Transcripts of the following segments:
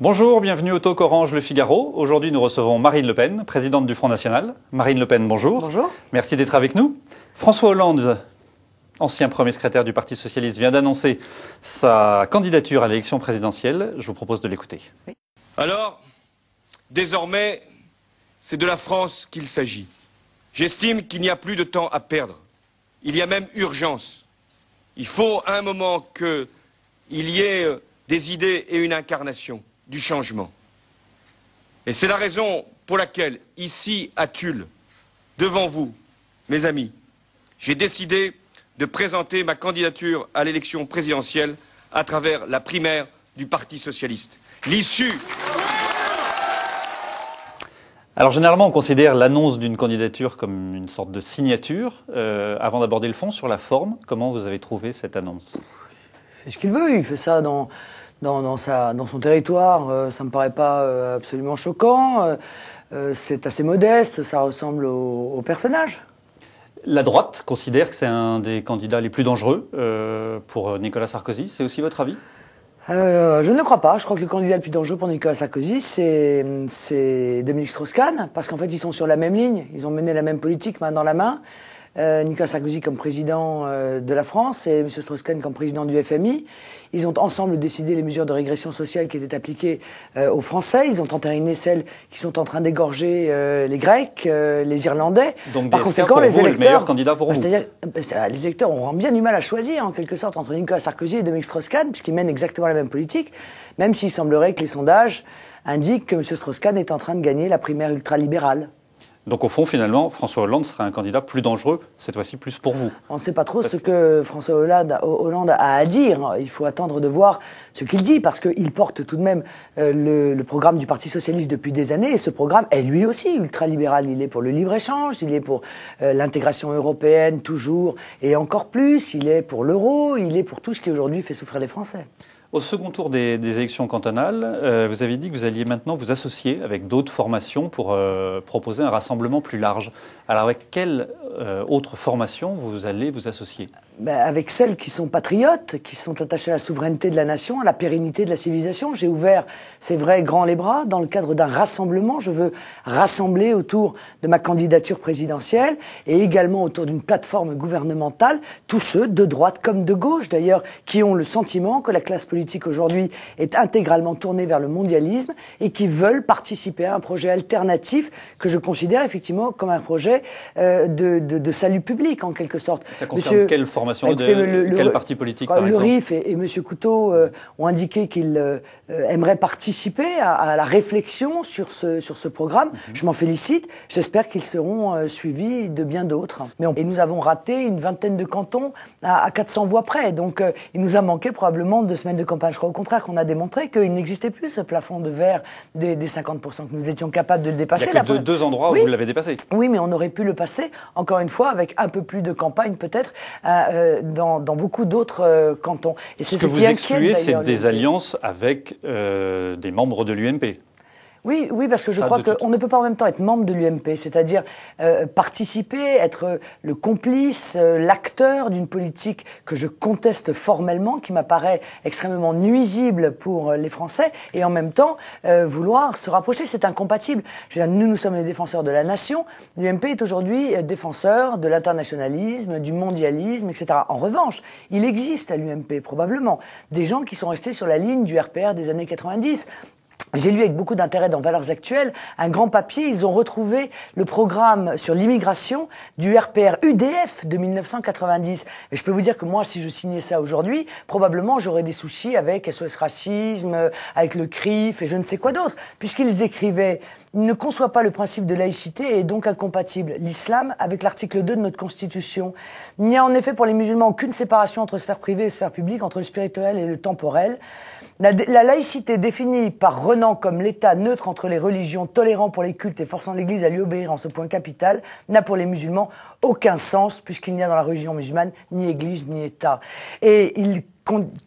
Bonjour, bienvenue au Talk Orange Le Figaro. Aujourd'hui, nous recevons Marine Le Pen, présidente du Front National. Marine Le Pen, bonjour. Bonjour. Merci d'être avec nous. François Hollande, ancien premier secrétaire du Parti Socialiste, vient d'annoncer sa candidature à l'élection présidentielle. Je vous propose de l'écouter. Oui. Alors, désormais, c'est de la France qu'il s'agit. J'estime qu'il n'y a plus de temps à perdre. Il y a même urgence. Il faut à un moment qu'il y ait des idées et une incarnation du changement. Et c'est la raison pour laquelle, ici à Tulle, devant vous, mes amis, j'ai décidé de présenter ma candidature à l'élection présidentielle à travers la primaire du Parti socialiste. L'issue... Alors généralement, on considère l'annonce d'une candidature comme une sorte de signature. Avant d'aborder le fond, sur la forme, comment vous avez trouvé cette annonce? Il fait ce qu'il veut, il fait ça dans son territoire, ça me paraît pas absolument choquant. C'est assez modeste, ça ressemble au personnage. La droite considère que c'est un des candidats les plus dangereux pour Nicolas Sarkozy. C'est aussi votre avis? Je ne le crois pas. Je crois que le candidat le plus dangereux pour Nicolas Sarkozy, c'est Dominique Strauss-Kahn, parce qu'en fait, ils sont sur la même ligne, ils ont mené la même politique main dans la main. Nicolas Sarkozy comme président de la France et M. Strauss-Kahn comme président du FMI. Ils ont ensemble décidé les mesures de régression sociale qui étaient appliquées aux Français. Ils ont entériné celles qui sont en train d'égorger les Grecs, les Irlandais. Donc, par conséquent, les électeurs, le meilleur candidat pour vous. C'est-à-dire, les électeurs auront bien du mal à choisir, en quelque sorte, entre Nicolas Sarkozy et Dominique Strauss-Kahn, puisqu'ils mènent exactement la même politique, même s'il semblerait que les sondages indiquent que M. Strauss-Kahn est en train de gagner la primaire ultralibérale. Donc au fond, finalement, François Hollande serait un candidat plus dangereux, cette fois-ci plus pour vous. On ne sait pas trop ce que François Hollande a à dire. Il faut attendre de voir ce qu'il dit, parce qu'il porte tout de même le programme du Parti Socialiste depuis des années, et ce programme est lui aussi ultralibéral. Il est pour le libre-échange, il est pour l'intégration européenne toujours et encore plus, il est pour l'euro, il est pour tout ce qui aujourd'hui fait souffrir les Français. Au second tour des élections cantonales, vous avez dit que vous alliez maintenant vous associer avec d'autres formations pour proposer un rassemblement plus large. Alors avec quelle autre formation vous allez vous associer? Avec celles qui sont patriotes, qui sont attachées à la souveraineté de la nation, à la pérennité de la civilisation. J'ai ouvert, c'est vrai, grand les bras dans le cadre d'un rassemblement. Je veux rassembler autour de ma candidature présidentielle et également autour d'une plateforme gouvernementale tous ceux, de droite comme de gauche d'ailleurs, qui ont le sentiment que la classe politique aujourd'hui est intégralement tournée vers le mondialisme et qui veulent participer à un projet alternatif que je considère effectivement comme un projet de salut public en quelque sorte. Ça concerne quelle formation? Quel parti politique, par exemple? Le RIF et M. Couteau ont indiqué qu'ils aimeraient participer à la réflexion sur ce programme. Je m'en félicite. J'espère qu'ils seront suivis de bien d'autres. Et nous avons raté une vingtaine de cantons à 400 voix près. Donc il nous a manqué probablement 2 semaines de campagne. Je crois au contraire qu'on a démontré qu'il n'existait plus ce plafond de verre des 50%, que nous étions capables de le dépasser. Il n'y a que deux endroits où vous l'avez dépassé. Oui, mais on aurait pu le passer, encore une fois, avec un peu plus de campagne peut-être, dans beaucoup d'autres cantons. Et ce que vous excluez, c'est des alliances avec des membres de l'UMP. Oui, parce que je crois qu'on ne peut pas en même temps être membre de l'UMP, c'est-à-dire participer, être le complice, l'acteur d'une politique que je conteste formellement, qui m'apparaît extrêmement nuisible pour les Français, et en même temps vouloir se rapprocher. C'est incompatible. Je veux dire, nous sommes les défenseurs de la nation. L'UMP est aujourd'hui défenseur de l'internationalisme, du mondialisme, etc. En revanche, il existe à l'UMP probablement des gens qui sont restés sur la ligne du RPR des années 90. J'ai lu avec beaucoup d'intérêt dans Valeurs Actuelles un grand papier. Ils ont retrouvé le programme sur l'immigration du RPR UDF de 1990. Et je peux vous dire que moi, si je signais ça aujourd'hui, probablement j'aurais des soucis avec SOS Racisme, avec le CRIF et je ne sais quoi d'autre. Puisqu'ils écrivaient « Il ne conçoit pas le principe de laïcité et est donc incompatible l'islam avec l'article 2 de notre Constitution. Il n'y a en effet pour les musulmans aucune séparation entre sphère privée et sphère publique, entre le spirituel et le temporel. La laïcité définie par Renan comme l'État neutre entre les religions, tolérant pour les cultes et forçant l'Église à lui obéir en ce point capital, n'a pour les musulmans aucun sens, puisqu'il n'y a dans la religion musulmane ni Église ni État. » Et il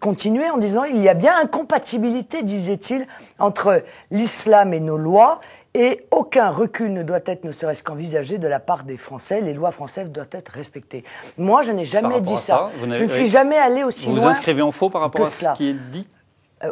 continuait en disant « Il y a bien incompatibilité, disait-il, entre l'islam et nos lois, et aucun recul ne doit être, ne serait-ce qu'envisagé de la part des Français. Les lois françaises doivent être respectées. » Moi, je n'ai jamais dit ça. Je ne suis jamais allé aussi loin. Vous vous inscrivez en faux par rapport à ce qui est dit?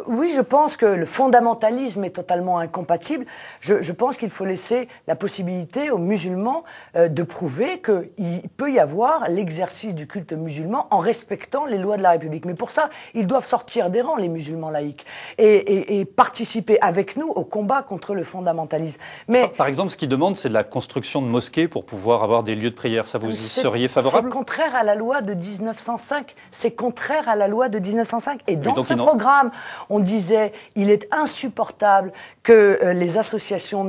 Oui, je pense que le fondamentalisme est totalement incompatible. Je pense qu'il faut laisser la possibilité aux musulmans de prouver qu'il peut y avoir l'exercice du culte musulman en respectant les lois de la République. Mais pour ça, ils doivent sortir des rangs, les musulmans laïcs, et participer avec nous au combat contre le fondamentalisme. Mais par exemple, ce qu'ils demandent, c'est de la construction de mosquées pour pouvoir avoir des lieux de prière. Ça, vous y seriez favorable? C'est contraire à la loi de 1905. C'est contraire à la loi de 1905. Et dans ce programme, on disait, il est insupportable que les associations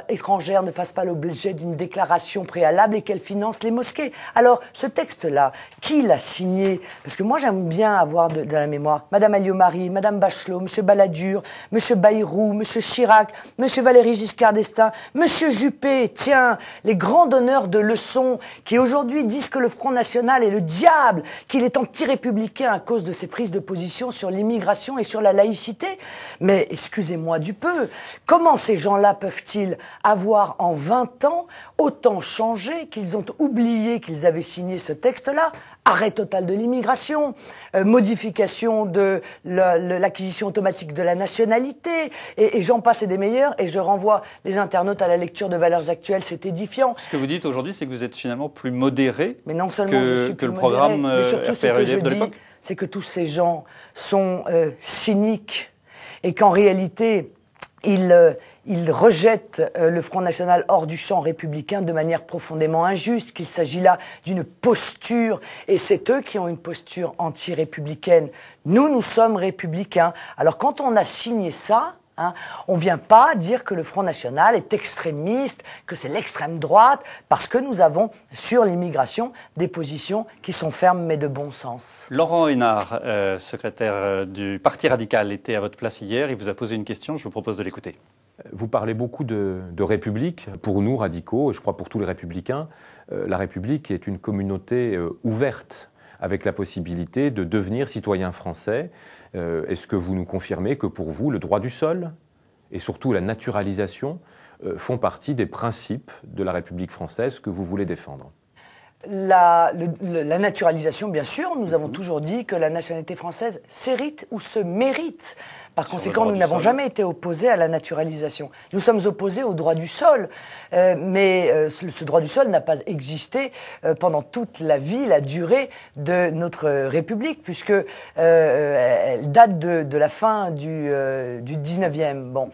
étrangères ne fassent pas l'objet d'une déclaration préalable et qu'elles financent les mosquées. Alors, ce texte-là, qui l'a signé? Parce que moi, j'aime bien avoir de la mémoire. Madame Alliot-Marie, Madame Bachelot, Monsieur Balladur, Monsieur Bayrou, Monsieur Chirac, Monsieur Valéry Giscard d'Estaing, Monsieur Juppé, tiens, les grands donneurs de leçons qui aujourd'hui disent que le Front National est le diable, qu'il est anti-républicain à cause de ses prises de position sur l'immigration et sur la laïcité. Mais excusez-moi du peu, comment ces gens-là peuvent-ils avoir en 20 ans autant changé qu'ils ont oublié qu'ils avaient signé ce texte-là? Arrêt total de l'immigration, modification de l'acquisition automatique de la nationalité, et j'en passe et des meilleurs, et je renvoie les internautes à la lecture de Valeurs Actuelles, c'est édifiant. Ce que vous dites aujourd'hui, c'est que vous êtes finalement plus modéré mais non seulement je suis plus le programme modéré, mais surtout ce que je de dis, l'époque. c'est que tous ces gens sont cyniques, et qu'en réalité, ils rejettent le Front National hors du champ républicain de manière profondément injuste, qu'il s'agit là d'une posture, et c'est eux qui ont une posture anti-républicaine. Nous sommes républicains. Alors quand on a signé ça, on ne vient pas dire que le Front National est extrémiste, que c'est l'extrême droite, parce que nous avons, sur l'immigration, des positions qui sont fermes mais de bon sens. Laurent Hénart, secrétaire du Parti radical, était à votre place hier. Il vous a posé une question, je vous propose de l'écouter. Vous parlez beaucoup de République. Pour nous, radicaux, je crois pour tous les républicains, la République est une communauté ouverte, avec la possibilité de devenir citoyen français. Est-ce que vous nous confirmez que pour vous, le droit du sol et surtout la naturalisation font partie des principes de la République française que vous voulez défendre ? La naturalisation, bien sûr, nous avons toujours dit que la nationalité française s'hérite ou se mérite. Par conséquent, nous n'avons jamais été opposés à la naturalisation. Nous sommes opposés au droit du sol, mais ce droit du sol n'a pas existé pendant toute la vie, la durée de notre République, puisque elle date de la fin du 19e. Bon,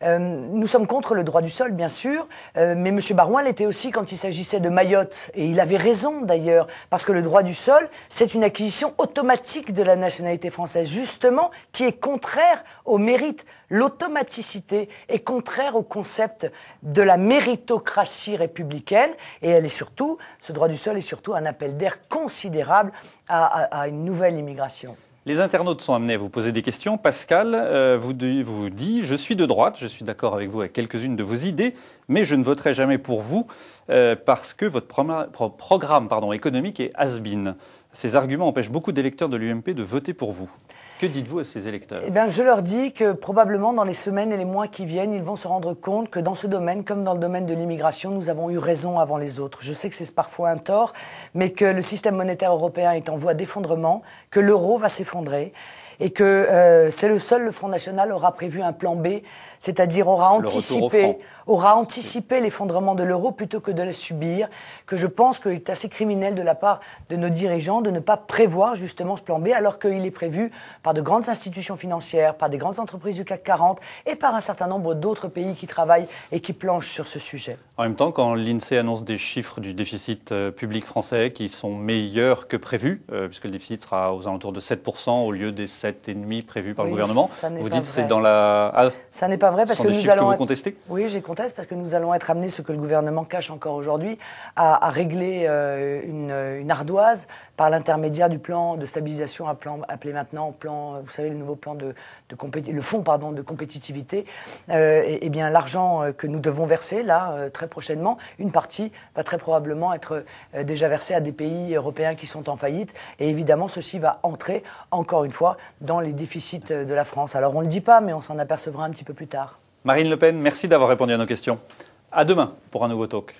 nous sommes contre le droit du sol, bien sûr, mais M. Barouin l'était aussi quand il s'agissait de Mayotte, et il avait raison d'ailleurs, parce que le droit du sol, c'est une acquisition automatique de la nationalité française, justement, qui est contraire au mérite. L'automaticité est contraire au concept de la méritocratie républicaine, et elle est surtout, ce droit du sol est surtout un appel d'air considérable à une nouvelle immigration. Les internautes sont amenés à vous poser des questions. Pascal vous dit « Je suis de droite, je suis d'accord avec vous avec quelques-unes de vos idées, mais je ne voterai jamais pour vous parce que votre programme économique est has-been. Ces arguments empêchent beaucoup d'électeurs de l'UMP de voter pour vous. » Que dites-vous à ces électeurs? Eh bien, je leur dis que probablement dans les semaines et les mois qui viennent, ils vont se rendre compte que dans ce domaine, comme dans le domaine de l'immigration, nous avons eu raison avant les autres. Je sais que c'est parfois un tort, mais que le système monétaire européen est en voie d'effondrement, que l'euro va s'effondrer, et que le Front National aura prévu un plan B, c'est-à-dire aura anticipé l'effondrement de l'euro plutôt que de le subir, que je pense qu'il est assez criminel de la part de nos dirigeants de ne pas prévoir justement ce plan B, alors qu'il est prévu par de grandes institutions financières, par des grandes entreprises du CAC 40 et par un certain nombre d'autres pays qui travaillent et qui planchent sur ce sujet. En même temps, quand l'INSEE annonce des chiffres du déficit public français qui sont meilleurs que prévu, puisque le déficit sera aux alentours de 7% au lieu des 7,5% prévus par le gouvernement, vous dites que c'est dans la... Ah, ça n'est pas vrai parce que nous allons... Que vous contestez ? Oui, j'y conteste parce que nous allons être amenés, ce que le gouvernement cache encore aujourd'hui, à régler une ardoise par l'intermédiaire du plan de stabilisation appelé maintenant plan, vous savez, le nouveau plan le fonds de compétitivité. Et bien l'argent que nous devons verser là très prochainement, une partie va très probablement être déjà versée à des pays européens qui sont en faillite. Et évidemment, ceci va entrer encore une fois dans les déficits de la France. Alors on ne le dit pas, mais on s'en apercevra un petit peu plus tard. Marine Le Pen, merci d'avoir répondu à nos questions. À demain pour un nouveau talk.